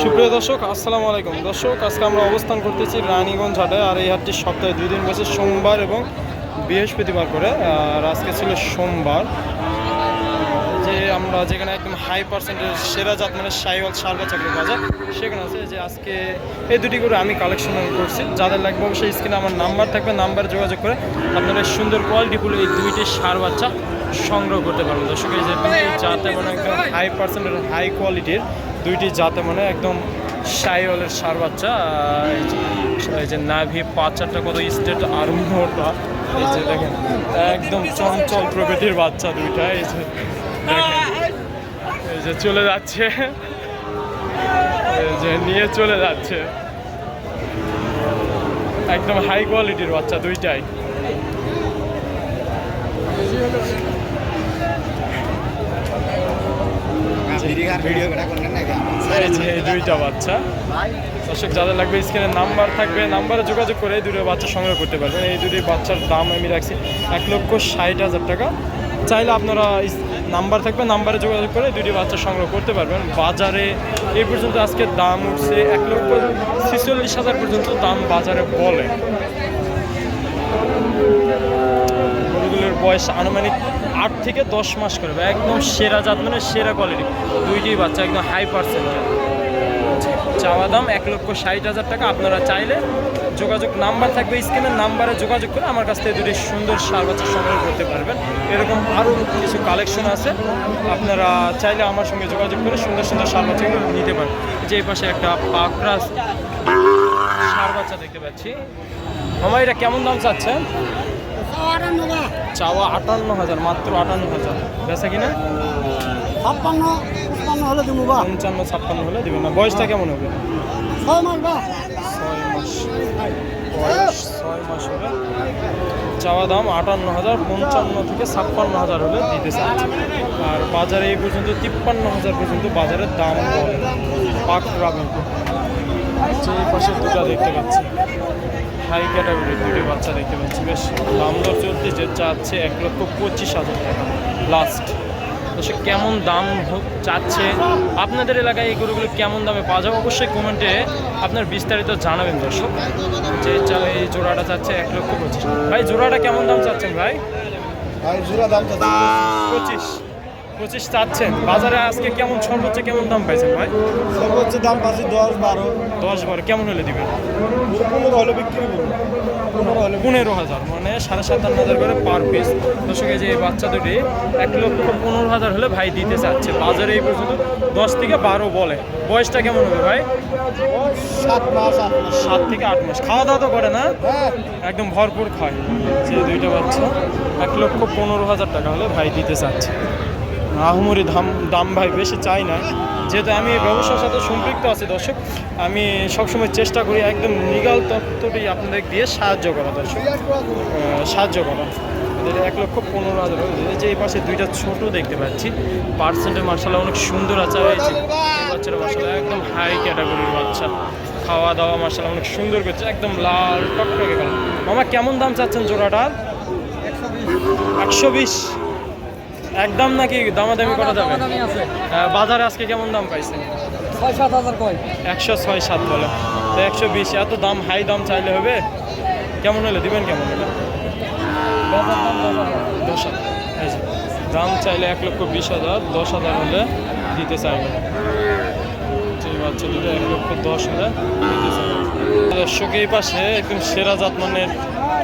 সুপ্রিয় দর্শক, আসসালামু আলাইকুম। দর্শক, আজকে আমরা অবস্থান করতেছি রানীগঞ্জ হাটে। আর এই হাটটি সপ্তাহে 2 দিন বসে, সোমবার এবং বৃহস্পতিবার করে। আর আজকে ছিল সোমবার। যে আমরা যেখানে একদম হাই পার্সেন্টের সেরা জাত মানে সাইওয়াল সার বাচ্চাগুলো পাওয়া যায়, সেখানে আছে যে আজকে এই দুটি করে আমি কালেকশন করছি। যাদের লাগবে অবশ্যই স্ক্রিনে আমার নাম্বার থাকবে, নাম্বারে যোগাযোগ করে আপনারা সুন্দর কোয়ালিটিফুল এই দুইটি সার বাচ্চা সংগ্রহ করতে পারবেন। দর্শক, এই যে দুইটি জাতে মানে একদম হাই পার্সেন্টের হাই কোয়ালিটির দুইটি জাতে মানে একদম সাইওয়ালের সার বাচ্চা। এই যে নাভি পাঁচারটা কত স্টেট আর মোটা, এই যে দেখেন একদম চঞ্চল প্রকৃতির বাচ্চা দুইটা। এই যে এই যে চলে যাচ্ছে, এই যে নিয়ে চলে যাচ্ছে, একদম হাই কোয়ালিটির বাচ্চা দুইটাই। দুইটা বাচ্চা। দর্শক, যাদের লাগবে স্ক্রিনে নাম্বার থাকবে, নাম্বারে যোগাযোগ করে এই দুটো বাচ্চা সংগ্রহ করতে পারবেন। এই দুটি বাচ্চার দাম আমি রাখছি 1,60,000 টাকা। চাইলে আপনারা নাম্বার থাকবে, নাম্বারে যোগাযোগ করে দুটি বাচ্চা সংগ্রহ করতে পারবেন। বাজারে এই পর্যন্ত আজকে দাম উঠছে 1,46,000 পর্যন্ত দাম বাজারে বলে। গরুগুলোর বয়স আনুমানিক 8 থেকে 10 মাস করবে। একদম সেরা জাত মানে সেরা কোয়ালিটি দুইটি বাচ্চা, একদম হাই পার্সেন্টের। চাওয়া দাম 1,60,000 টাকা। আপনারা চাইলে যোগাযোগ নাম্বার থাকবে স্ক্রিনের, নাম্বারে যোগাযোগ করে আমার কাছ থেকে দুটি সুন্দর সার বাচ্চা সংগ্রহ করতে পারবেন। এরকম আরও কিছু কালেকশন আছে, আপনারা চাইলে আমার সঙ্গে যোগাযোগ করে সুন্দর সুন্দর সার বাচ্চাগুলো নিতে পারেন। যে এই পাশে একটা পাকড়া সার বাচ্চা দেখতে পাচ্ছি। মামা, এটা কেমন দাম চাচ্ছেন? চাওয়া 58,000, মাত্র 58,000। বেচা কিনা 55 হলে দেবো। 55-56 হলে দেবেন না? বয়সটা কেমন হবে? 6 মাস বা 6 মাস বয়স, 6 মাস হবে। চাওয়া দাম 58,000, 55 থেকে 56,000 হলে দিতে চাচ্ছে। আর বাজারে এই পর্যন্ত 53,000 পর্যন্ত বাজারের দাম বলে। পাকড়া এই পাশে দুটা দেখতে পাচ্ছি, হাই ক্যাটাগরির দুটি বাচ্চা দেখতে পাচ্ছি। বেশ দাম দর চলতেছে, চাচ্ছে 1,25,000 টাকা লাস্ট। তো সে কেমন দাম চাচ্ছে, আপনাদের এলাকায় এই গরুগুলো কেমন দামে পাওয়া যাবে অবশ্যই কমেন্টে আপনার বিস্তারিত জানাবেন। দর্শক, যে এই জোড়াটা চাচ্ছে 1,25,000। ভাই, জোড়াটা কেমন দাম চাচ্ছেন ভাই? জোড়া দাম 25 চাচ্ছেন। বাজারে আজকে কেমন সর্বোচ্চ কেমন দাম পাইছেন ভাই? সর্বোচ্চ দাম পাচ্ছি 10-12 কেমন হলে দিবেন? 15 হলে বিক্রি করবো। 15,000 মানে 57,000 করে পার পিস। দর্শক, এই যে এই বাচ্চা দুটি 1,15,000 হলে ভাই দিতে চাচ্ছে। বাজারে এই পর্যন্ত 10 থেকে 12 বলে। বয়সটা কেমন হবে ভাই? 7 মাস 8 মাস। 7 থেকে 8 মাস। খাওয়া দাওয়া তো করে না? হ্যাঁ, একদম ভরপুর খায়। যে দুইটা বাচ্চা 1,15,000 টাকা হলে ভাই দিতে চাচ্ছে। আহমরি দাম ভাই বেশি চাই না, যেহেতু আমি এই ব্যবসার সাথে সম্পৃক্ত আছি। দর্শক, আমি সবসময় চেষ্টা করি একদম লিগাল তথ্যটি আপনাদের দিয়ে সাহায্য করা। দর্শক, সাহায্য করা। 1,15,000। যে এই পাশে দুইটা ছোট দেখতে পাচ্ছি, পার্সেন্টের মার্শাল্লাহ অনেক সুন্দর আছে। এই বাচ্চারা মার্শাল্লাহ একদম হাই ক্যাটাগরির বাচ্চা, খাওয়া দাওয়া মার্শাল্লাহ অনেক সুন্দর করছে, একদম লাল টকটকে গেল। মামা, কেমন দাম চাচ্ছেন জোড়াটার? 120 একদম, নাকি দামাদামি করা যাবে? বাজারে আজকে কেমন দাম পাইছে? 6-7 কয় 106-7 বলে। তো 120, এত দাম হাই দাম চাইলে হবে? কেমন হলে দিবেন? কেমন এটা? 10,000। দাম চাইলে 1,20,000, 10,000 হলে দিতে চাইবে। এই বাচ্চা দুটো 1,10,000 দিতে চাইবে। দর্শক, এই পাশে একদম সেরা জাত মানের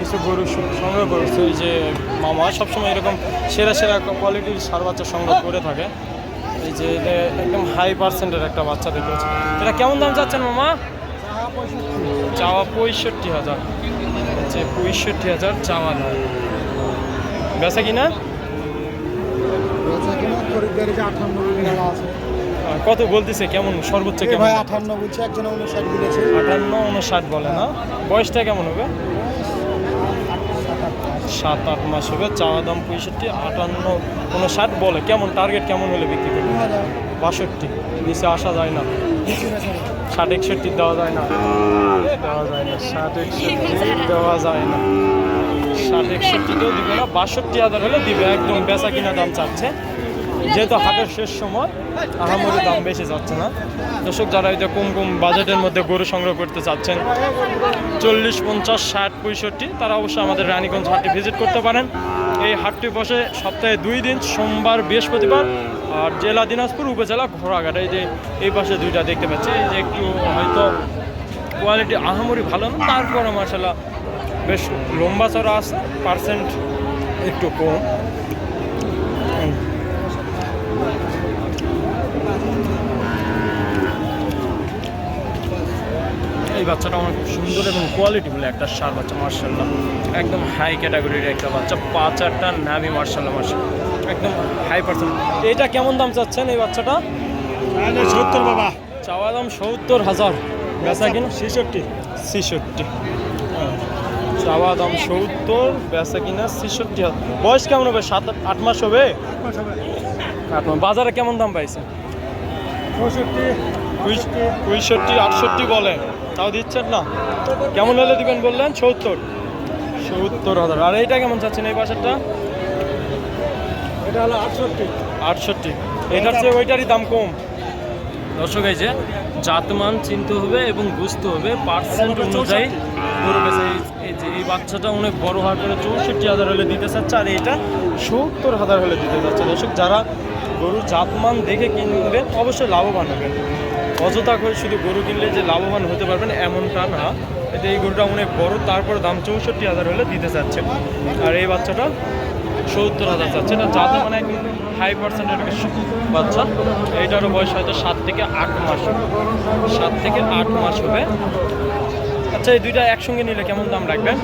কিছু গরু সংগ্রহ করেছে। ওই যে মামা সবসময় এরকম সেরা সেরা কোয়ালিটির সার বাচ্চা সংগ্রহ করে থাকে। এই যে একদম হাই পার্সেন্টের একটা বাচ্চা দেখতে পাচ্ছি। এটা কেমন দাম চাচ্ছেন মামা? চাওয়া 65,000। আচ্ছা, 65,000 চাওয়া দাম। বেচা কিনা কত বলতেছে? কেমন সর্বোচ্চ কেমন? 58 বলছে, একজন 59 বলেছে। 58-59 বলে না? বয়সটা কেমন হবে? 7-8 মাস হবে। চাওয়া দাম 65, 58-59 বলে। কেমন টার্গেট কেমন হলে বিক্রি করবে? 62 নিচে আসা যায় না? 60-61 দেওয়া যায় না? 60-61 দেওয়া যায় না। 60-61 দিবে না, 62,000 হলে দিবে। একদম বেচা কিনা দাম চাচ্ছে যেহেতু হাটের শেষ সময় আহামরি দাম বেশি যাচ্ছে না। দর্শক যারা এটা কম বাজেটের মধ্যে গরু সংগ্রহ করতে চাচ্ছেন 40, 50, 60, 65, তারা অবশ্যই আমাদের রানীগঞ্জ হাটটি ভিজিট করতে পারেন। এই হাটটি বসে সপ্তাহে 2 দিন, সোমবার, বৃহস্পতিবার। আর জেলা দিনাজপুর, উপজেলা ঘোড়াঘাট। এই যে এই পাশে দুইটা দেখতে পাচ্ছি, এই যে একটু হয়তো কোয়ালিটি আহামরি ভালো না, তারপরে মাশাআল্লাহ বেশ লম্বা চড়া আছে, পার্সেন্ট একটু কম। এই বাচ্চাটা আমার খুব সুন্দর এবং কোয়ালিটিফুল একটা সার বাচ্চা, মার্শাল্লাহ একদম হাই ক্যাটাগরির একটা বাচ্চা। 5-4টা নাভি, মার্শাল্লাহ একদম হাই পার্সেন্ট। এটা কেমন দাম চাচ্ছেন এই বাচ্চাটা? 70 বাবা, চাওয়া দাম 70,000, বেচা কিনা 66। চাওয়া দাম 70, বেচা কিনা 66,000। বয়স কেমন হবে? 7-8 মাস হবে। 8 মাস। বাজারে কেমন দাম পাইছে? 65, 68 বলে, তাও দিচ্ছেন না। কেমন হলে দিবেন বললেন? 70,000। আর এইটা কেমন চাচ্ছেন এই পাশেরটা? এটা হলো 68। এটার চেয়ে ওইটারই দাম কম। দর্শক এই যে জাতমান চিনতে হবে এবং বুঝতে হবে, পার্সেন্ট অনুযায়ী গরু বেচে। এই যে এই বাচ্চাটা অনেক বড় হওয়ার পরে 64,000 হলে দিতে চাচ্ছে, আর এইটা 70,000 হলে দিতে চাচ্ছে। দর্শক যারা গরু জাতমান দেখে কিনবেন অবশ্যই লাভবান হবেন। অযথা করে শুধু গরু কিনলে যে লাভবান হতে পারবেন এমনটা না। এতে এই গরুটা অনেক বড়, তারপরে দাম 64,000 হলে দিতে চাচ্ছে। আর এই বাচ্চাটা 70,000 চাচ্ছে। এটা জাত মানে হাই পার্সেন্টের বাচ্চা। এইটারও বয়স হয়তো 7 থেকে 8 মাস, 7 থেকে 8 মাস হবে। আচ্ছা, এই দুইটা একসঙ্গে নিলে কেমন দাম রাখবেন?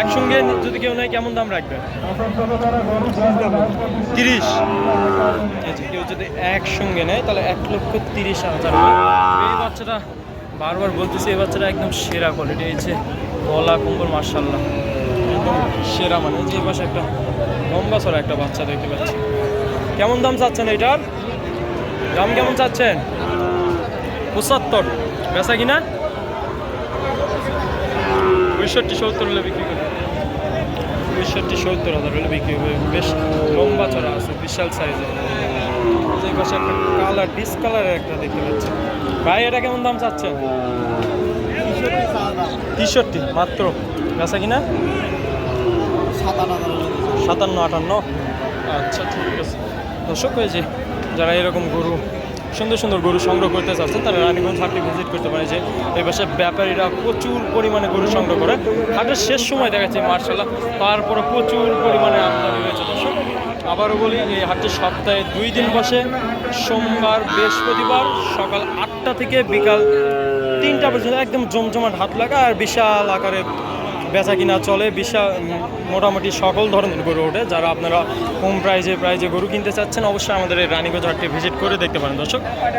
একসঙ্গে যদি কেউ নেয় কেমন দাম রাখবেন? 30। কেউ যদি একসঙ্গে নেয় তাহলে 1,30,000। এই বাচ্চাটা বারবার বলতেছি, এই বাচ্চাটা একদম সেরা কোয়ালিটি। এই যে গলা কম্বল, মার্শাল্লাহ একদম সেরা। মানে যে এই পাশে একটা লম্বা সরা একটা বাচ্চা দেখতে পাচ্ছি। কেমন দাম চাচ্ছেন এইটার? দাম কেমন চাচ্ছেন? 75। বেচা কিনা 65-70 হলে বিক্রি করবে। 65-70,000 হলে বিক্রি হবে। বেশ লম্বা চড়া আছে, বিশাল সাইজের। যে পাশে একটা কালার, ডিসকালারের একটা দেখতে পাচ্ছি। ভাই এটা কেমন দাম চাচ্ছেন? 63 মাত্র। বেচা কিনা 57-58। আচ্ছা, ঠিক আছে। দর্শক হয়েছে যারা এরকম গরু, সুন্দর গরু সংগ্রহ করতে চাচ্ছেন, তারা রানীগঞ্জ হাটটি ভিজিট করতে পারে। যে এই পাশে ব্যাপারীরা প্রচুর পরিমাণে গরু সংগ্রহ করে। হাটের শেষ সময় দেখাচ্ছে মার্শাল্লাহ, তারপরে প্রচুর পরিমাণে আমদানি হয়েছে। দর্শক আবারও বলি, এই হাটটি সপ্তাহে 2 দিন বসে, সোমবার, বৃহস্পতিবার সকাল 8টা থেকে বিকাল 3টা পর্যন্ত। একদম জমজমাট হাট লাগা, আর বিশাল আকারে বেচা কিনা চলে। বিশাল মোটামুটি সকল ধরনের গরু ওঠে। যারা আপনারা কম প্রাইজে গরু কিনতে চাচ্ছেন অবশ্যই আমাদের এই রানীগঞ্জ হাটটি ভিজিট করে দেখতে পারেন।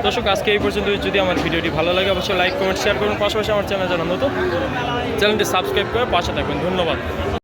দর্শক আজকে এই পর্যন্ত। যদি আমার ভিডিওটি ভালো লাগে অবশ্যই লাইক, কমেন্ট, শেয়ার করুন। পাশাপাশি আমার চ্যানেল যারা নতুন, চ্যানেলটি সাবস্ক্রাইব করে পাশে থাকবেন। ধন্যবাদ।